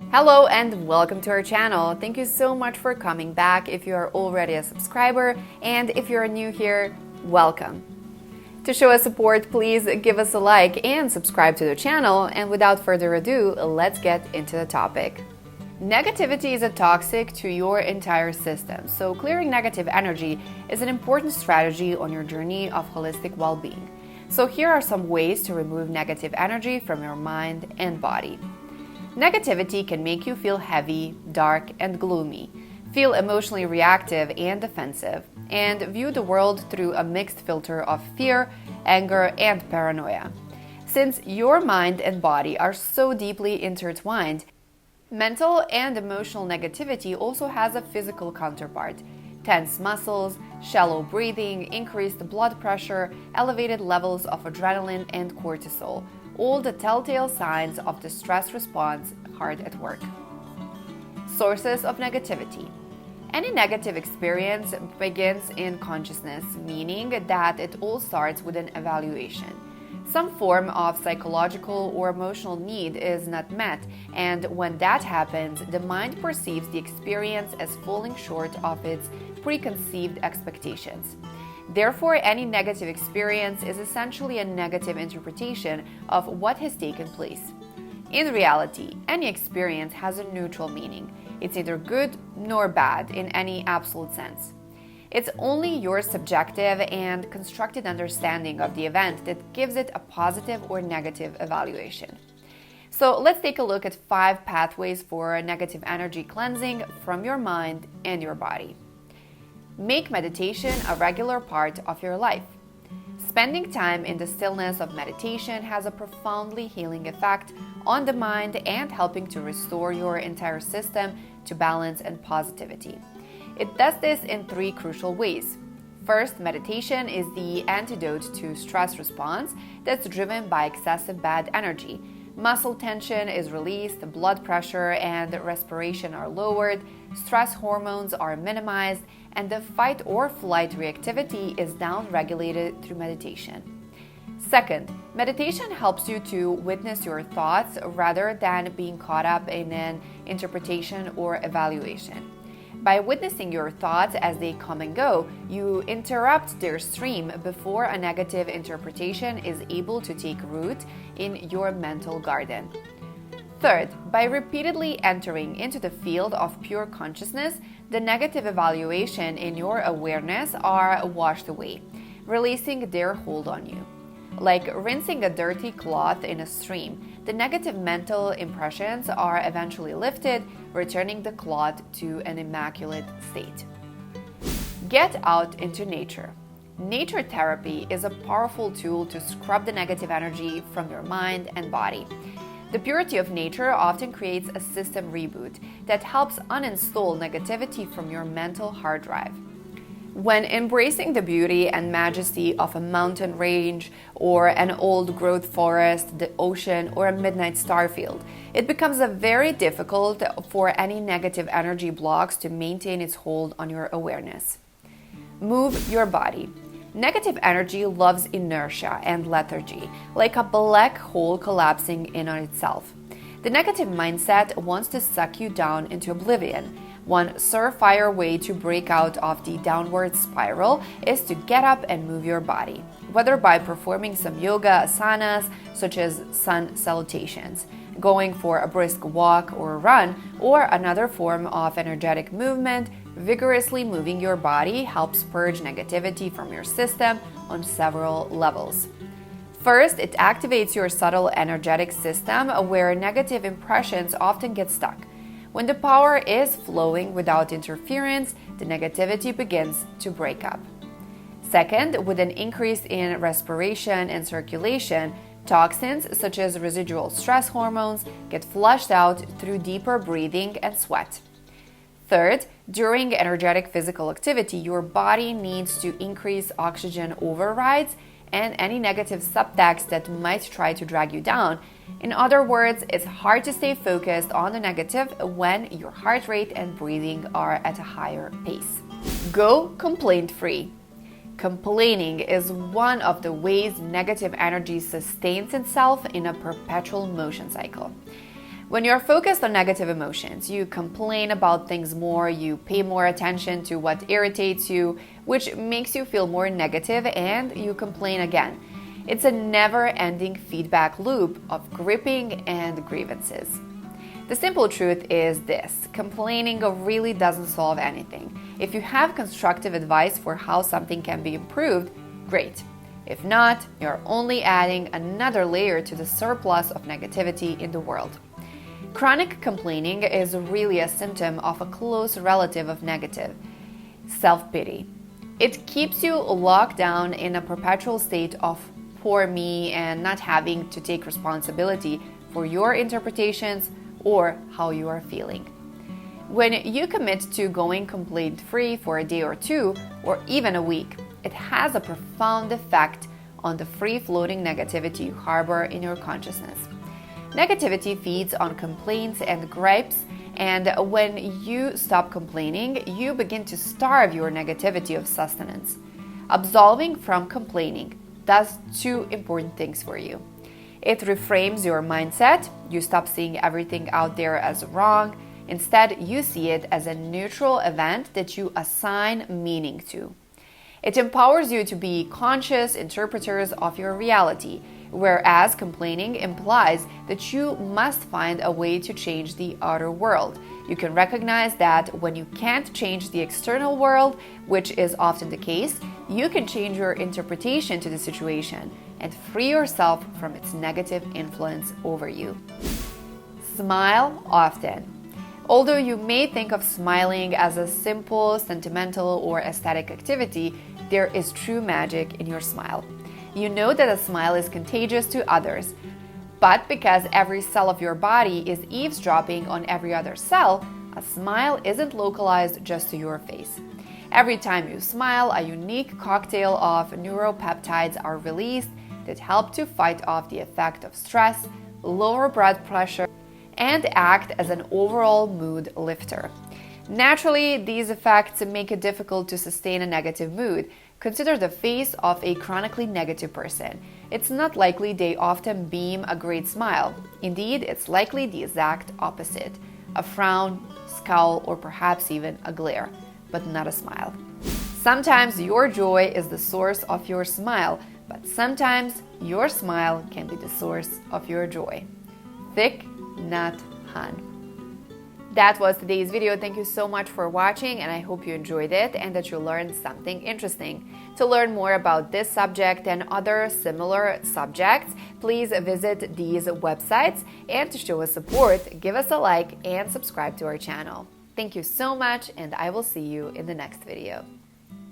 Hello and welcome to our channel. Thank you so much for coming back. If you are already a subscriber and if you're new here, welcome. To show us support, please give us a like and subscribe to the channel. And without further ado, let's get into the topic. Negativity is toxic to your entire system, so clearing negative energy is an important strategy on your journey of holistic well-being. So here are some ways to remove negative energy from your mind and body. Negativity can make you feel heavy, dark, and gloomy, feel emotionally reactive and defensive, and view the world through a mixed filter of fear, anger, and paranoia. Since your mind and body are so deeply intertwined, mental and emotional negativity also has a physical counterpart. Tense muscles, shallow breathing, increased blood pressure, elevated levels of adrenaline and cortisol, all the telltale signs of the stress response hard at work. Sources of negativity. Any negative experience begins in consciousness, meaning that it all starts with an evaluation. Some form of psychological or emotional need is not met, and when that happens, the mind perceives the experience as falling short of its preconceived expectations. Therefore, any negative experience is essentially a negative interpretation of what has taken place. In reality, any experience has a neutral meaning. It's neither good nor bad in any absolute sense. It's only your subjective and constructed understanding of the event that gives it a positive or negative evaluation. So let's take a look at 5 pathways for negative energy cleansing from your mind and your body. Make meditation a regular part of your life. Spending time in the stillness of meditation has a profoundly healing effect on the mind and helping to restore your entire system to balance and positivity. It does this in 3 crucial ways. First, meditation is the antidote to stress response that's driven by excessive bad energy. Muscle tension is released, blood pressure and respiration are lowered, stress hormones are minimized, and the fight or flight reactivity is down-regulated through meditation. Second, meditation helps you to witness your thoughts rather than being caught up in an interpretation or evaluation. By witnessing your thoughts as they come and go, you interrupt their stream before a negative interpretation is able to take root in your mental garden. Third, by repeatedly entering into the field of pure consciousness, the negative evaluation in your awareness are washed away, releasing their hold on you. Like rinsing a dirty cloth in a stream, the negative mental impressions are eventually lifted, returning the cloth to an immaculate state. Get out into nature. Nature therapy is a powerful tool to scrub the negative energy from your mind and body. The purity of nature often creates a system reboot that helps uninstall negativity from your mental hard drive. When embracing the beauty and majesty of a mountain range or an old-growth forest, the ocean, or a midnight star field, it becomes very difficult for any negative energy blocks to maintain its hold on your awareness. Move your body. Negative energy loves inertia and lethargy, like a black hole collapsing in on itself. The negative mindset wants to suck you down into oblivion. One surefire way to break out of the downward spiral is to get up and move your body, whether by performing some yoga asanas such as sun salutations, going for a brisk walk or run, or another form of energetic movement. Vigorously moving your body helps purge negativity from your system on several levels. First, it activates your subtle energetic system where negative impressions often get stuck. When the power is flowing without interference, the negativity begins to break up. Second, with an increase in respiration and circulation, toxins such as residual stress hormones get flushed out through deeper breathing and sweat. Third, during energetic physical activity, your body needs to increase oxygen overrides and any negative subtext that might try to drag you down. In other words, it's hard to stay focused on the negative when your heart rate and breathing are at a higher pace. Go complaint-free. Complaining is one of the ways negative energy sustains itself in a perpetual motion cycle. When you're focused on negative emotions, you complain about things more, you pay more attention to what irritates you, which makes you feel more negative, and you complain again. It's a never-ending feedback loop of gripping and grievances. The simple truth is this: complaining really doesn't solve anything. If you have constructive advice for how something can be improved, great. If not, you're only adding another layer to the surplus of negativity in the world. Chronic complaining is really a symptom of a close relative of negative, self-pity. It keeps you locked down in a perpetual state of poor me and not having to take responsibility for your interpretations or how you are feeling. When you commit to going complaint-free for a day or two, or even a week, it has a profound effect on the free-floating negativity you harbor in your consciousness. Negativity feeds on complaints and gripes, and when you stop complaining, you begin to starve your negativity of sustenance. Absolving from complaining does two important things for you. It reframes your mindset. You stop seeing everything out there as wrong. Instead, you see it as a neutral event that you assign meaning to. It empowers you to be conscious interpreters of your reality, whereas complaining implies that you must find a way to change the outer world. You can recognize that when you can't change the external world, which is often the case, you can change your interpretation to the situation and free yourself from its negative influence over you. Smile often. Although you may think of smiling as a simple, sentimental, or aesthetic activity, there is true magic in your smile. You know that a smile is contagious to others, but because every cell of your body is eavesdropping on every other cell, a smile isn't localized just to your face. Every time you smile, a unique cocktail of neuropeptides are released that help to fight off the effect of stress, lower blood pressure, and act as an overall mood lifter. Naturally, these effects make it difficult to sustain a negative mood. Consider the face of a chronically negative person. It's not likely they often beam a great smile. Indeed, it's likely the exact opposite: a frown, scowl, or perhaps even a glare, but not a smile. Sometimes your joy is the source of your smile, but sometimes your smile can be the source of your joy. Thich Nhat Hanh. That was today's video. Thank you so much for watching, and I hope you enjoyed it and that you learned something interesting. To learn more about this subject and other similar subjects, please visit these websites, and to show us support, give us a like and subscribe to our channel. Thank you so much, and I will see you in the next video.